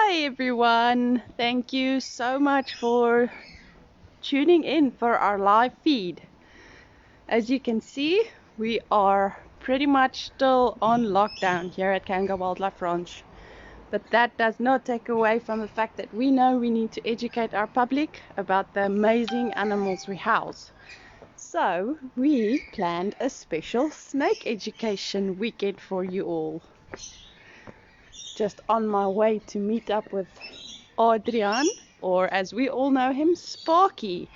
Hi everyone, thank you so much for tuning in for our live feed. As you can see, we are pretty much still on lockdown here at Kanga Wildlife Ranch. But that does not take away from the fact that we know we need to educate our public about the amazing animals we house. So we planned a special snake education weekend for you all. Just on my way to meet up with Adriaan, or as we all know him, Sparky,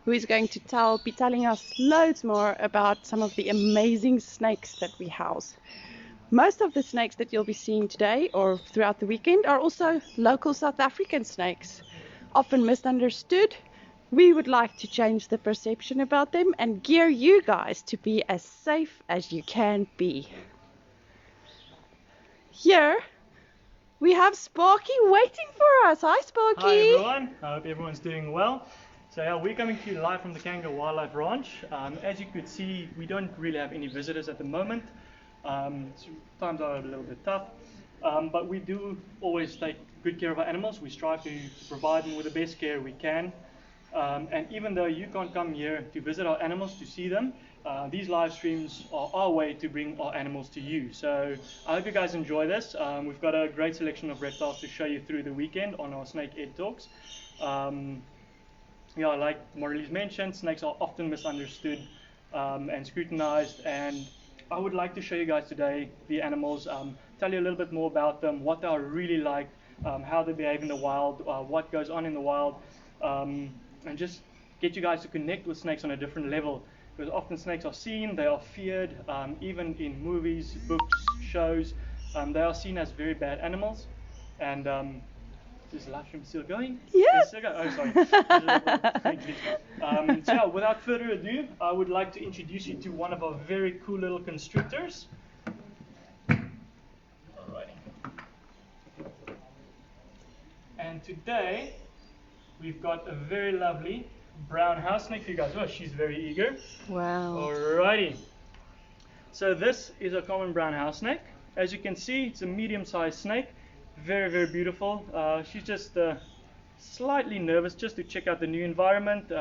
who is going to be telling us loads more about some of the amazing snakes that we house. Most of the snakes that you'll be seeing today or throughout the weekend are also local South African snakes, often misunderstood. We would like to change the perception about them and gear you guys to be as safe as you can be. Here we have Sparky waiting for us. Hi Sparky. Hi everyone, I hope everyone's doing well. So yeah, we're coming to you live from the Kanga Wildlife Ranch. As you could see, we don't really have any visitors at the moment. So times are a little bit tough, but we do always take good care of our animals. We strive to provide them with the best care we can. And even though you can't come here to visit our animals to see them, these live streams are our way to bring our animals to you. So I hope you guys enjoy this. We've got a great selection of reptiles to show you through the weekend on our Snake Ed Talks. Yeah, like Morley's mentioned, snakes are often misunderstood and scrutinized, and I would like to show you guys today the animals, tell you a little bit more about them, what they are really like, how they behave in the wild, what goes on in the wild, and just get you guys to connect with snakes on a different level. Because often snakes are seen, they are feared, even in movies, books, shows, they are seen as very bad animals. And is the live stream still going? Yes. Still going? Oh, sorry. So yeah, without further ado, I would like to introduce you to one of our very cool little constrictors. Alrighty. And today, we've got a very lovely brown house snake for you guys. Oh, she's very eager. Wow. Alrighty. So this is a common brown house snake. As you can see, it's a medium-sized snake. Very, very beautiful. She's just slightly nervous just to check out the new environment.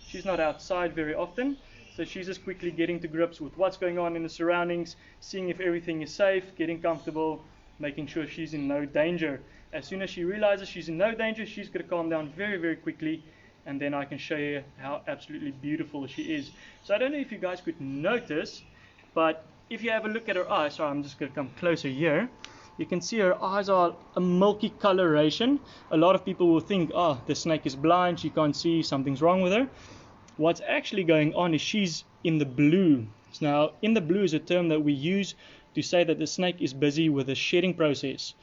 She's not outside very often, so she's just quickly getting to grips with what's going on in the surroundings, seeing if everything is safe, getting comfortable, making sure she's in no danger. As soon as she realizes she's in no danger, she's going to calm down very, very quickly, and then I can show you how absolutely beautiful she is. So I don't know if you guys could notice, but if you have a look at her eyes, sorry, I'm just going to come closer here. You can see her eyes are a milky coloration. A lot of people will think, oh, the snake is blind, she can't see, something's wrong with her. What's actually going on is she's in the blue. Now, in the blue is a term that we use to say that the snake is busy with the shedding process.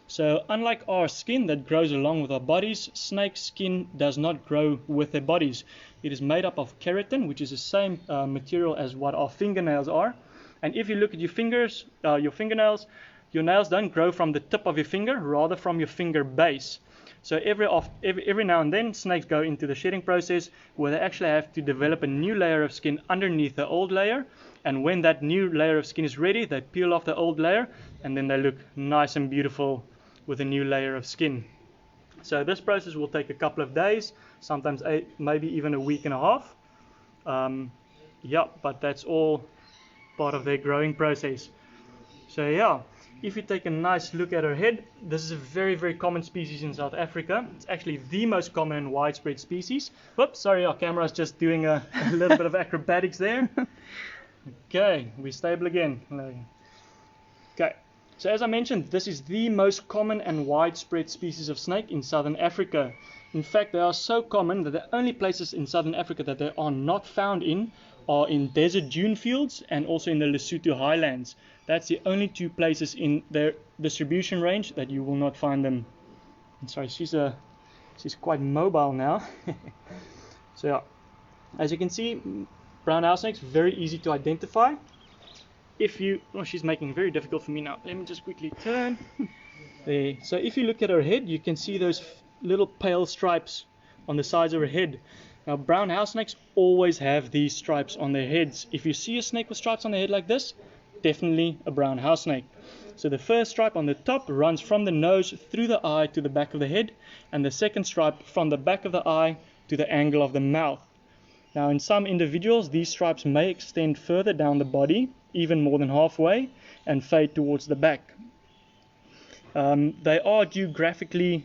So unlike our skin that grows along with our bodies, snake skin does not grow with their bodies. It is made up of keratin, which is the same material as what our fingernails are. And if you look at your fingers, your fingernails, your nails don't grow from the tip of your finger, rather from your finger base. So every now and then, snakes go into the shedding process where they actually have to develop a new layer of skin underneath the old layer. And when that new layer of skin is ready, they peel off the old layer, and then they look nice and beautiful with a new layer of skin. So this process will take a couple of days, sometimes maybe even a week and a half. Yeah, but that's all part of their growing process. So yeah. If you take a nice look at her head, this is a very, very common species in South Africa. It's actually the most common and widespread species. Whoops, sorry, our camera's just doing a little bit of acrobatics there. Okay, we're stable again. Okay, so as I mentioned, this is the most common and widespread species of snake in Southern Africa. In fact, they are so common that the only places in Southern Africa that they are not found in are in desert dune fields and also in the Lesotho highlands. That's the only two places in their distribution range that you will not find them. I'm sorry, she's quite mobile now. So yeah, as you can see, brown house snakes, very easy to identify. She's making it very difficult for me now. Let me just quickly turn. There. So if you look at her head, you can see those little pale stripes on the sides of her head. Now, brown house snakes always have these stripes on their heads. If you see a snake with stripes on their head like this, definitely a brown house snake. So the first stripe on the top runs from the nose through the eye to the back of the head, and the second stripe from the back of the eye to the angle of the mouth. Now in some individuals these stripes may extend further down the body, even more than halfway, and fade towards the back. They are geographically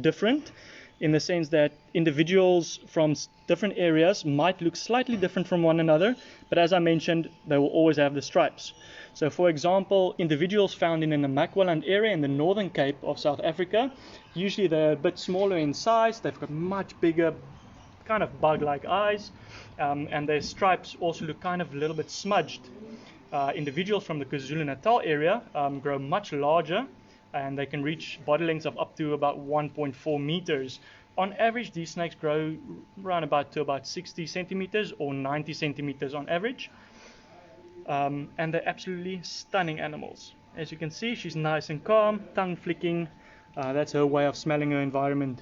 different in the sense that individuals from different areas might look slightly different from one another, but as I mentioned, they will always have the stripes. So for example, individuals found in the Namakwaland area in the Northern Cape of South Africa, usually they're a bit smaller in size, they've got much bigger kind of bug-like eyes, and their stripes also look kind of a little bit smudged. Individuals from the KwaZulu-Natal area grow much larger, and they can reach body lengths of up to about 1.4 meters. On average, these snakes grow around to about 60 centimeters or 90 centimeters on average. And they're absolutely stunning animals. As you can see, she's nice and calm, tongue flicking. That's her way of smelling her environment.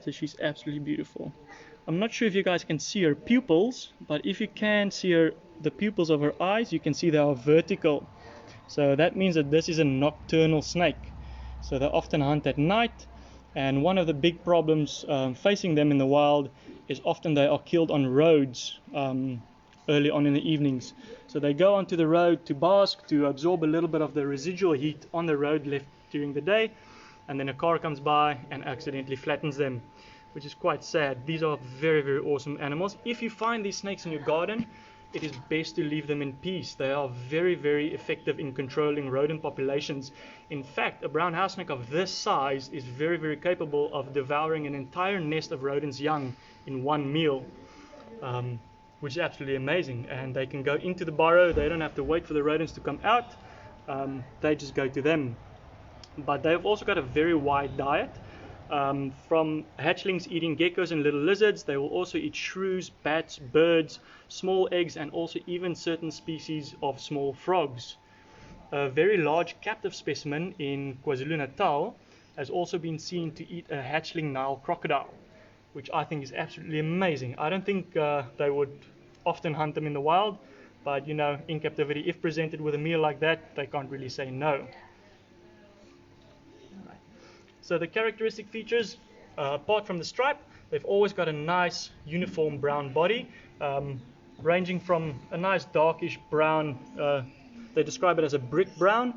So she's absolutely beautiful. I'm not sure if you guys can see her pupils, but if you can see the pupils of her eyes, you can see they are vertical. So that means that this is a nocturnal snake. So they often hunt at night, and one of the big problems facing them in the wild is often they are killed on roads early on in the evenings. So they go onto the road to bask, to absorb a little bit of the residual heat on the road left during the day, and then a car comes by and accidentally flattens them, which is quite sad. These are very, very awesome animals. If you find these snakes in your garden, it is best to leave them in peace. They are very, very effective in controlling rodent populations. In fact, a brown house snake of this size is very, very capable of devouring an entire nest of rodents young in one meal, which is absolutely amazing. And they can go into the burrow. They don't have to wait for the rodents to come out. They just go to them. But they've also got a very wide diet. From hatchlings eating geckos and little lizards, they will also eat shrews, bats, birds, small eggs, and also even certain species of small frogs. A very large captive specimen in KwaZulu-Natal has also been seen to eat a hatchling Nile crocodile, which I think is absolutely amazing. I don't think they would often hunt them in the wild, but you know, in captivity, if presented with a meal like that, they can't really say no. So the characteristic features, apart from the stripe, they've always got a nice uniform brown body, ranging from a nice darkish brown, they describe it as a brick brown,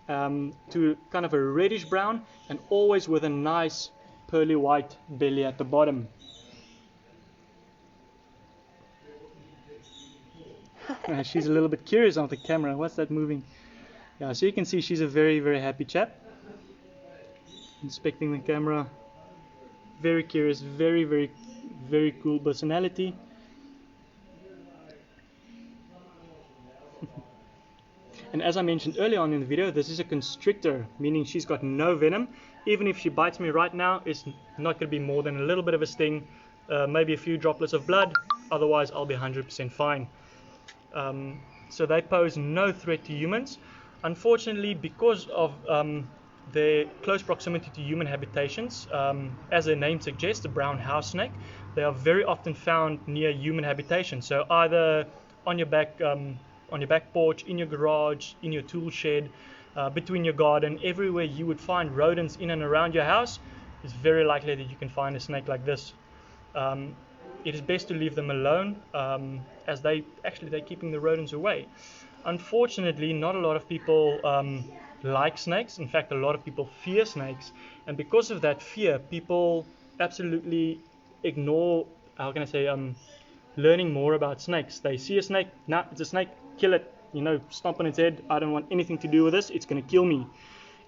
to kind of a reddish brown, and always with a nice pearly white belly at the bottom. She's a little bit curious on the camera. What's that moving? Yeah, so you can see she's a very, very happy chap. Inspecting the camera, very curious, very, very, very cool personality. And as I mentioned earlier on in the video, this is a constrictor, meaning she's got no venom. Even if she bites me right now, it's not going to be more than a little bit of a sting, maybe a few droplets of blood, otherwise I'll be 100% fine. So they pose no threat to humans. Unfortunately, because of their close proximity to human habitations, as their name suggests, the brown house snake, they are very often found near human habitation. So either on your back porch, in your garage, in your tool shed, between your garden, everywhere you would find rodents in and around your house, it's very likely that you can find a snake like this. It is best to leave them alone, as they're keeping the rodents away. Unfortunately, not a lot of people like snakes. In fact, a lot of people fear snakes, and because of that fear, people absolutely ignore, learning more about snakes. They see a snake, nah, it's a snake, kill it, stomp on its head, I don't want anything to do with this, it's going to kill me.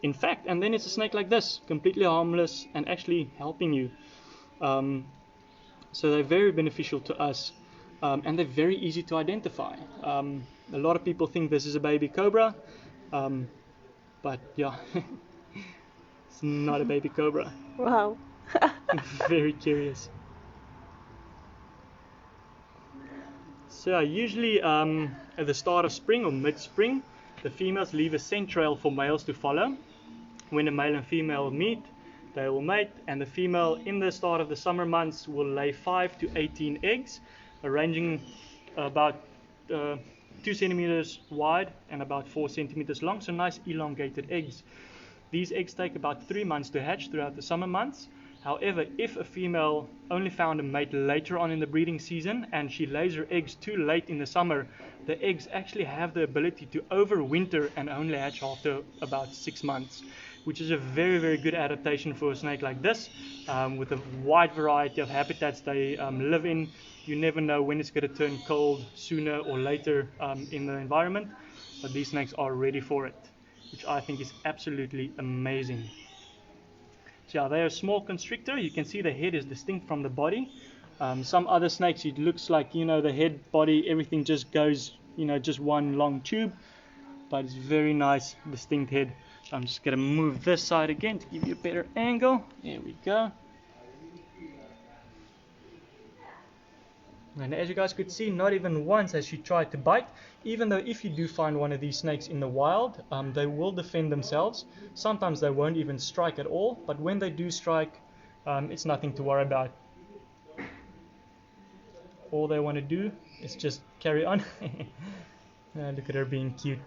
In fact, and then it's a snake like this, completely harmless and actually helping you. So they're very beneficial to us, and they're very easy to identify. A lot of people think this is a baby cobra, but yeah, it's not a baby cobra. Wow. Very curious. So usually at the start of spring or mid-spring, the females leave a scent trail for males to follow. When a male and female meet, they will mate, and the female in the start of the summer months will lay 5 to 18 eggs, ranging about 2 centimeters wide and about 4 centimeters long, so nice elongated eggs. These eggs take about 3 months to hatch throughout the summer months. However, if a female only found a mate later on in the breeding season and she lays her eggs too late in the summer, the eggs actually have the ability to overwinter and only hatch after about 6 months, which is a very, very good adaptation for a snake like this. With a wide variety of habitats they live in, you never know when it's going to turn cold, sooner or later in the environment, but these snakes are ready for it, which I think is absolutely amazing. So yeah, they're a small constrictor. You can see the head is distinct from the body. Some other snakes, it looks like, the head, body, everything just goes, just one long tube. But it's very nice, distinct head. So I'm just going to move this side again to give you a better angle. There we go. And as you guys could see, not even once has she tried to bite, even though if you do find one of these snakes in the wild, they will defend themselves. Sometimes they won't even strike at all, but when they do strike, it's nothing to worry about. All they want to do is just carry on. Look at her being cute.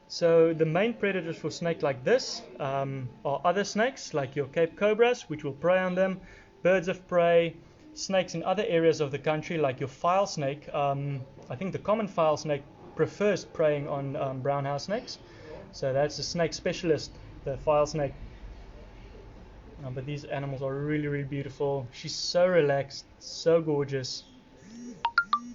So the main predators for snake like this are other snakes like your Cape cobras, which will prey on them, birds of prey, snakes in other areas of the country like your file snake. I think the common file snake prefers preying on brown house snakes. So that's a snake specialist, the file snake. But these animals are really, really beautiful. She's so relaxed, so gorgeous.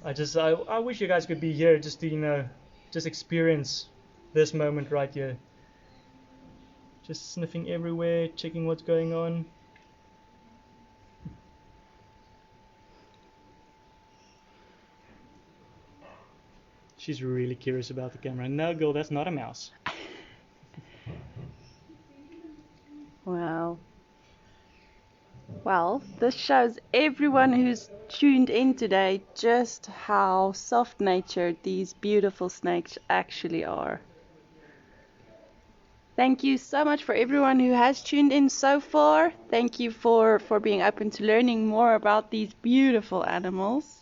I wish you guys could be here just to, just experience this moment right here. Just sniffing everywhere, checking what's going on. She's really curious about the camera. No, girl, that's not a mouse. Wow. Well, this shows everyone who's tuned in today just how soft-natured these beautiful snakes actually are. Thank you so much for everyone who has tuned in so far. Thank you for being open to learning more about these beautiful animals.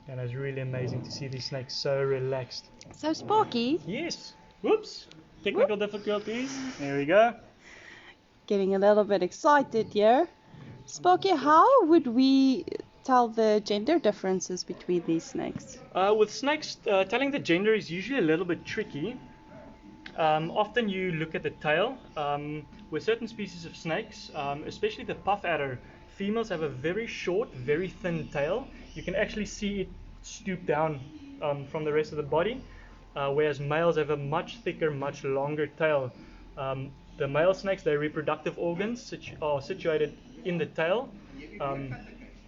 And it's really amazing to see these snakes so relaxed. So Sparky. Yes. Whoops. Technical difficulties. There we go. Getting a little bit excited here. Sparky, how would we tell the gender differences between these snakes? With snakes, telling the gender is usually a little bit tricky. Often you look at the tail. With certain species of snakes, especially the puff adder, females have a very short, very thin tail. You can actually see it stoop down from the rest of the body, whereas males have a much thicker, much longer tail. The male snakes, their reproductive organs are situated in the tail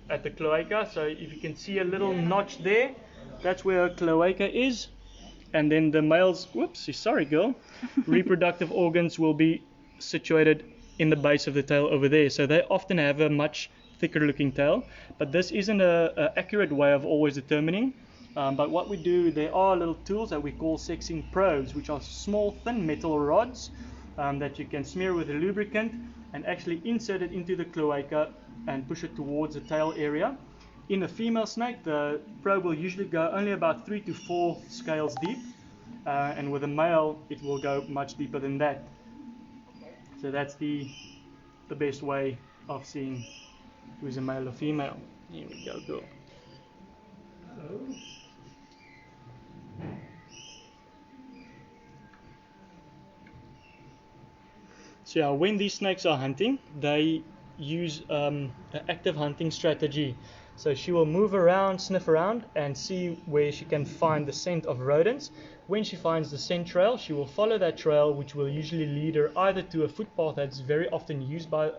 at the cloaca. So if you can see a little notch there, that's where a cloaca is. And then the males, sorry girl, reproductive organs will be situated in the base of the tail over there. So they often have a much thicker looking tail, but this isn't an accurate way of always determining. But what we do, there are little tools that we call sexing probes, which are small thin metal rods that you can smear with a lubricant and actually insert it into the cloaca and push it towards the tail area. In a female snake, the probe will usually go only about 3 to 4 scales deep, and with a male, it will go much deeper than that. So that's the best way of seeing who's a male or female. Here we go, girl. So yeah, when these snakes are hunting, they use an active hunting strategy. So she will move around, sniff around, and see where she can find the scent of rodents. When she finds the scent trail, she will follow that trail, which will usually lead her either to a footpath that's very often used by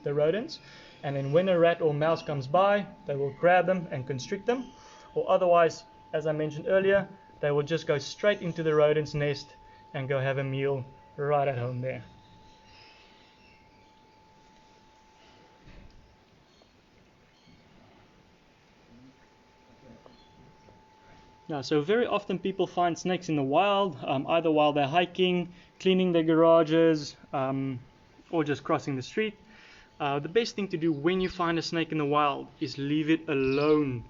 the rodents, and then when a rat or mouse comes by, they will grab them and constrict them, or otherwise, as I mentioned earlier, they will just go straight into the rodent's nest and go have a meal right at home there. Yeah, so very often people find snakes in the wild, either while they're hiking, cleaning their garages, or just crossing the street. The best thing to do when you find a snake in the wild is leave it alone.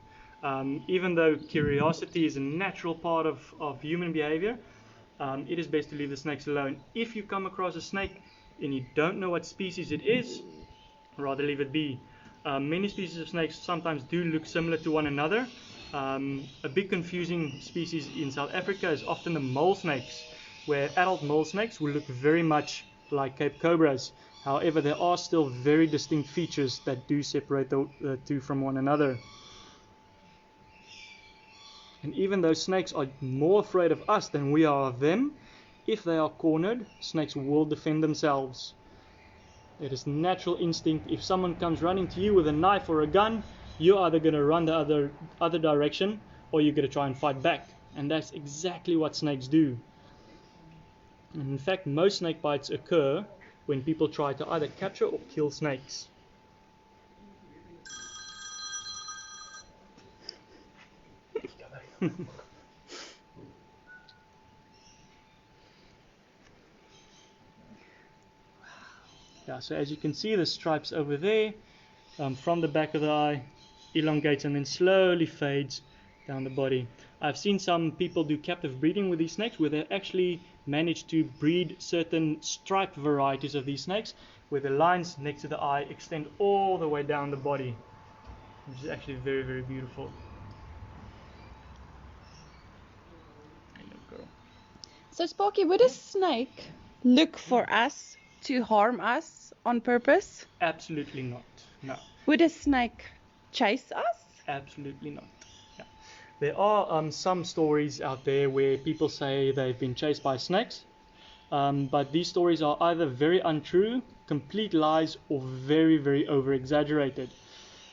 Even though curiosity is a natural part of human behavior, it is best to leave the snakes alone. If you come across a snake and you don't know what species it is, rather leave it be. Many species of snakes sometimes do look similar to one another. A big confusing species in South Africa is often the mole snakes, where adult mole snakes will look very much like Cape cobras. However, there are still very distinct features that do separate the two from one another. And even though snakes are more afraid of us than we are of them, if they are cornered, snakes will defend themselves. It is natural instinct. If someone comes running to you with a knife or a gun, you're either going to run the other direction or you're going to try and fight back. And that's exactly what snakes do. And in fact, most snake bites occur when people try to either capture or kill snakes. Yeah, so as you can see, the stripes over there from the back of the eye elongates and then slowly fades down the body. I've seen some people do captive breeding with these snakes where they actually manage to breed certain striped varieties of these snakes where the lines next to the eye extend all the way down the body, which is actually very, very beautiful. So Sparky, would a snake look for us to harm us on purpose? Absolutely not. No. Would a snake chase us? Absolutely not. Yeah. There are some stories out there where people say they've been chased by snakes, but these stories are either very untrue, complete lies, or very, very over-exaggerated.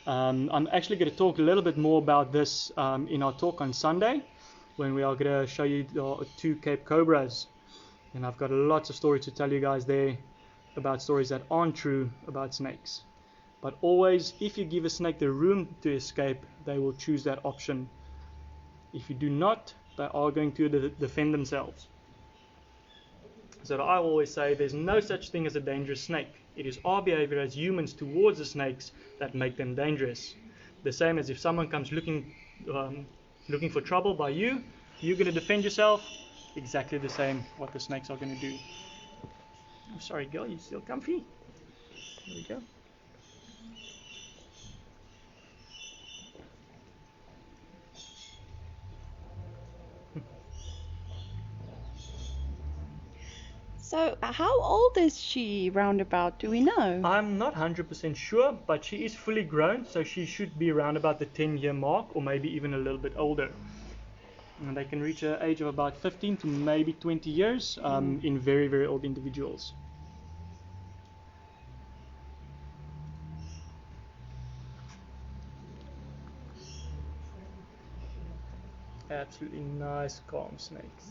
I'm actually going to talk a little bit more about this in our talk on Sunday, when we are going to show you the 2 Cape cobras. And I've got lots of stories to tell you guys there about stories that aren't true about snakes. But always, if you give a snake the room to escape, they will choose that option. If you do not, they are going to defend themselves. So I always say there's no such thing as a dangerous snake. It is our behavior as humans towards the snakes that make them dangerous. The same as if someone comes looking for trouble by you, you're going to defend yourself. Exactly the same what the snakes are going to do. I'm sorry, girl, you still comfy? There we go. So how old is she roundabout, do we know? I'm not 100% sure, but she is fully grown, so she should be around about the 10-year mark, or maybe even a little bit older. And they can reach an age of about 15 to maybe 20 years in very, very old individuals. Absolutely nice, calm snakes.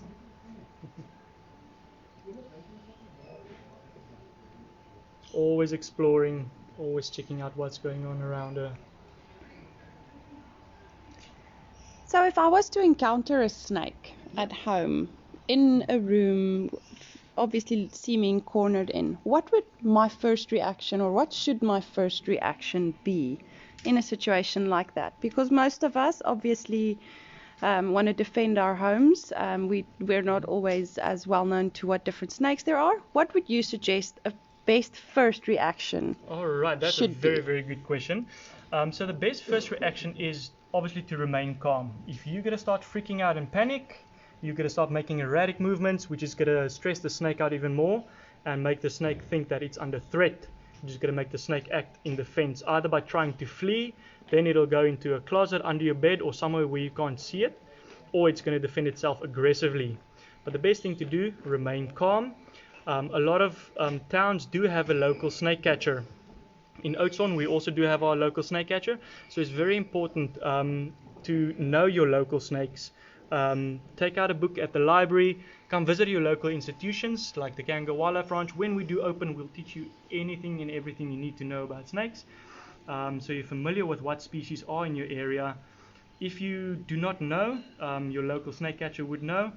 Always exploring, always checking out what's going on around her. So if I was to encounter a snake at home, in a room, obviously seeming cornered in, what would my first reaction, or what should my first reaction be in a situation like that? Because most of us obviously want to defend our homes. We're not always as well known to what different snakes there are. What would you suggest a best first reaction? All right, that's a very, very good question. So the best first reaction is obviously to remain calm. If you're going to start freaking out and panic, you're going to start making erratic movements, which is going to stress the snake out even more and make the snake think that it's under threat, which is going to make the snake act in defense, either by trying to flee, then it'll go into a closet under your bed or somewhere where you can't see it, or it's going to defend itself aggressively. But the best thing to do, remain calm. A lot of towns do have a local snake catcher. In Oudtshoorn, we also do have our local snake catcher, so it's very important to know your local snakes. Take out a book at the library, come visit your local institutions like the Kanga Wildlife Ranch. When we do open, we'll teach you anything and everything you need to know about snakes. So you're familiar with what species are in your area. If you do not know, your local snake catcher would know.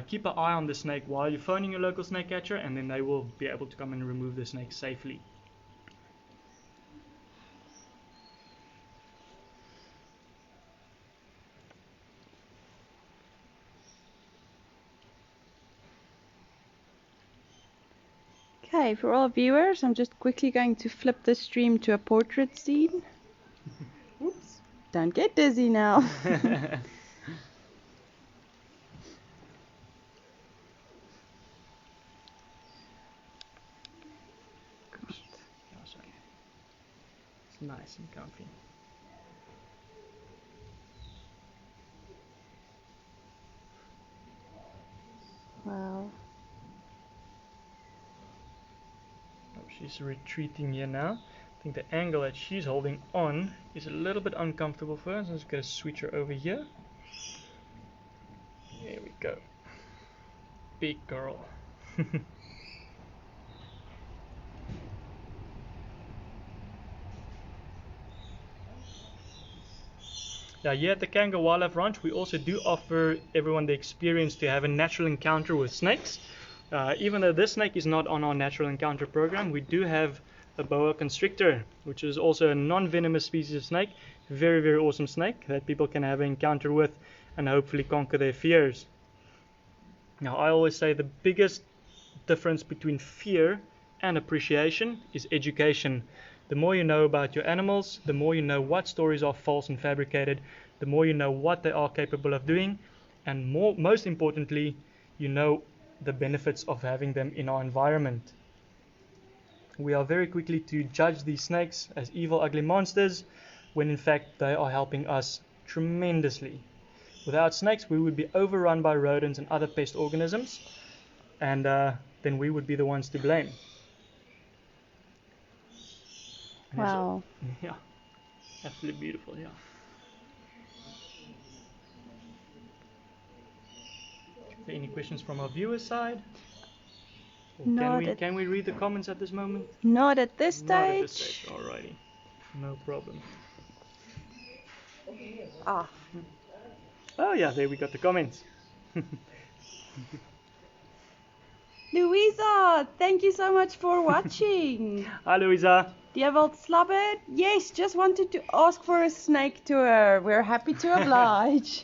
Keep an eye on the snake while you're phoning your local snake catcher, and then they will be able to come and remove the snake safely. Okay, for all viewers, I'm just quickly going to flip the stream to a portrait scene. Oops, don't get dizzy now. It's nice and comfy. Wow. Oh, she's retreating here now. I think the angle that she's holding on is a little bit uncomfortable for her, so I'm just going to switch her over here. There we go. Big girl. Now, here at the Kanga Wildlife Ranch, we also do offer everyone the experience to have a natural encounter with snakes. Even though this snake is not on our natural encounter program, we do have a boa constrictor, which is also a non-venomous species of snake. Very, very awesome snake that people can have an encounter with and hopefully conquer their fears. Now, I always say the biggest difference between fear and appreciation is education. The more you know about your animals, the more you know what stories are false and fabricated, the more you know what they are capable of doing, and most importantly, you know the benefits of having them in our environment. We are very quickly to judge these snakes as evil, ugly monsters, when in fact they are helping us tremendously. Without snakes, we would be overrun by rodents and other pest organisms, and then we would be the ones to blame. Wow. Yeah, absolutely beautiful, yeah. Are there any questions from our viewer side? Or can we read the comments at this moment? Not at this stage. Not at this stage, alrighty. No problem. Ah. Oh yeah, there we got the comments. Louisa, thank you so much for watching. Hi Louisa. Die wilt slabbert? Yes, just wanted to ask for a snake tour. We're happy to oblige.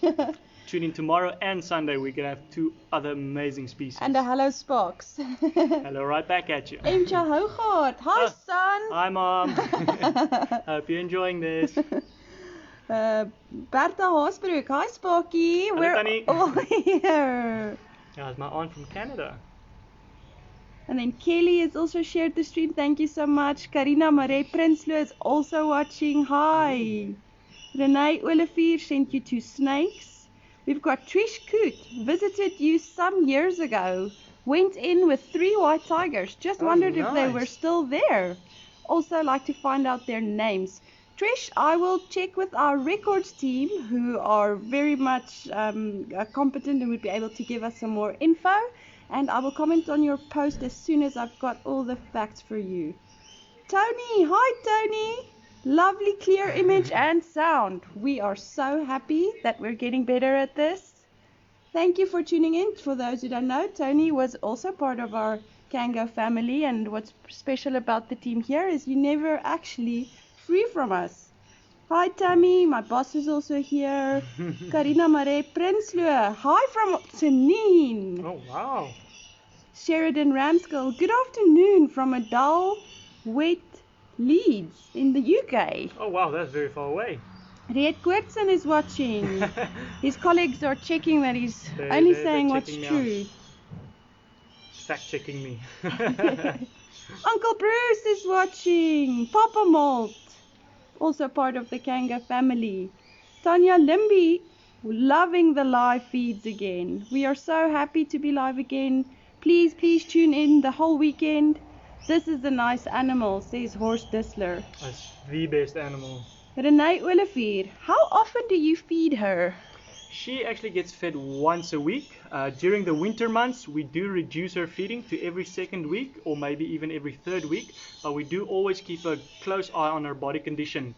Tune in tomorrow and Sunday. We're going to have 2 other amazing species. And a hello Sparks. Hello, right back at you. Adriaan Hougaard. Hi, son. Hi, Mom. Hope you're enjoying this. Bertha Haasbroek. Hi, Sparky. Hello, We're Tanny. all here. That's my aunt from Canada. And then Kelly has also shared the stream. Thank you so much. Karina Marie Prinsloo is also watching. Hi. Renee Olivier sent you 2 snakes. We've got Trish Coot. Visited you some years ago. Went in with 3 white tigers. Just wondered if they were still there. Also like to find out their names. Trish, I will check with our records team who are very much competent and would be able to give us some more info. And I will comment on your post as soon as I've got all the facts for you. Tony, hi Tony. Lovely clear image and sound. We are so happy that we're getting better at this. Thank you for tuning in. For those who don't know, Tony was also part of our Kango family, and what's special about the team here is you're never actually free from us. Hi Tammy, my boss is also here. Karina Marie Prinsloo, hi from Seneen. Oh wow. Sheridan Ramskill, good afternoon from a dull, wet Leeds in the UK. Oh wow, that's very far away. Riet Koortsen is watching. His colleagues are checking that he's only saying what's true. Fact checking me. Uncle Bruce is watching. Papa Malt, also part of the Kanga family. Tanya Limby, loving the live feeds again. We are so happy to be live again. Please tune in the whole weekend. This is a nice animal, says Horst Dissler. That's the best animal. Renee Olivier, how often do you feed her? She actually gets fed once a week. During the winter months, we do reduce her feeding to every 2nd week or maybe even every 3rd week. But we do always keep a close eye on her body condition.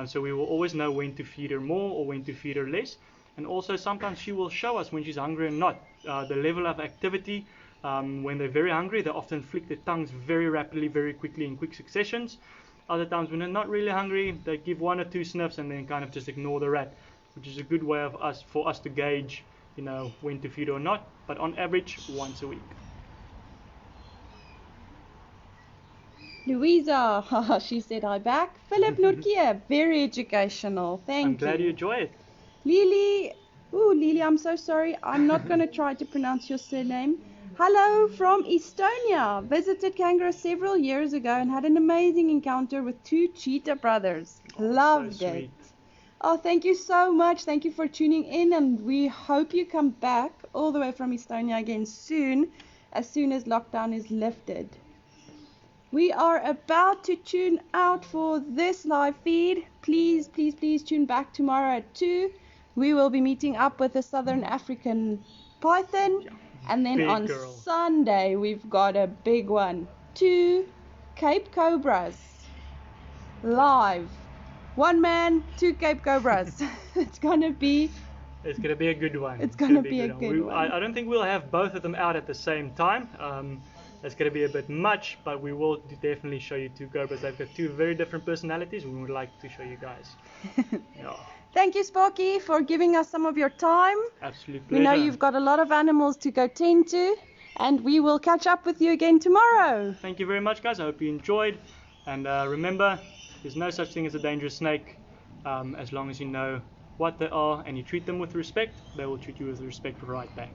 So we will always know when to feed her more or when to feed her less. And also sometimes she will show us when she's hungry or not. The level of activity, when they're very hungry, they often flick their tongues very rapidly, very quickly in quick successions. Other times when they're not really hungry, they give 1 or 2 sniffs and then kind of just ignore the rat, which is a good way for us to gauge, when to feed or not. But on average, once a week. Louisa, she said hi back. Philip Norkia, very educational. Thank you. I'm glad you enjoy it. Lily, Lily, I'm so sorry. I'm not going to try to pronounce your surname. Hello from Estonia. Visited Kangaroo several years ago and had an amazing encounter with 2 cheetah brothers. Loved so it. sweet. Oh, thank you so much. Thank you for tuning in, and we hope you come back all the way from Estonia again soon as lockdown is lifted. We are about to tune out for this live feed. Please, please, please tune back tomorrow at 2. We will be meeting up with a Southern African python. And then Big on girl. Sunday, we've got a big one. 2 Cape Cobras. Live. 1 man, 2 Cape Cobras. It's going to be a good one. It's going to be a good one. I don't think we'll have both of them out at the same time. It's going to be a bit much, but we will definitely show you 2 cobras. They've got 2 very different personalities. We would like to show you guys. Yeah. Thank you, Sparky, for giving us some of your time. Absolute We pleasure. know you've got a lot of animals to go tend to, and we will catch up with you again tomorrow. Thank you very much, guys. I hope you enjoyed. And remember, there's no such thing as a dangerous snake. As long as you know what they are and you treat them with respect, they will treat you with respect right back.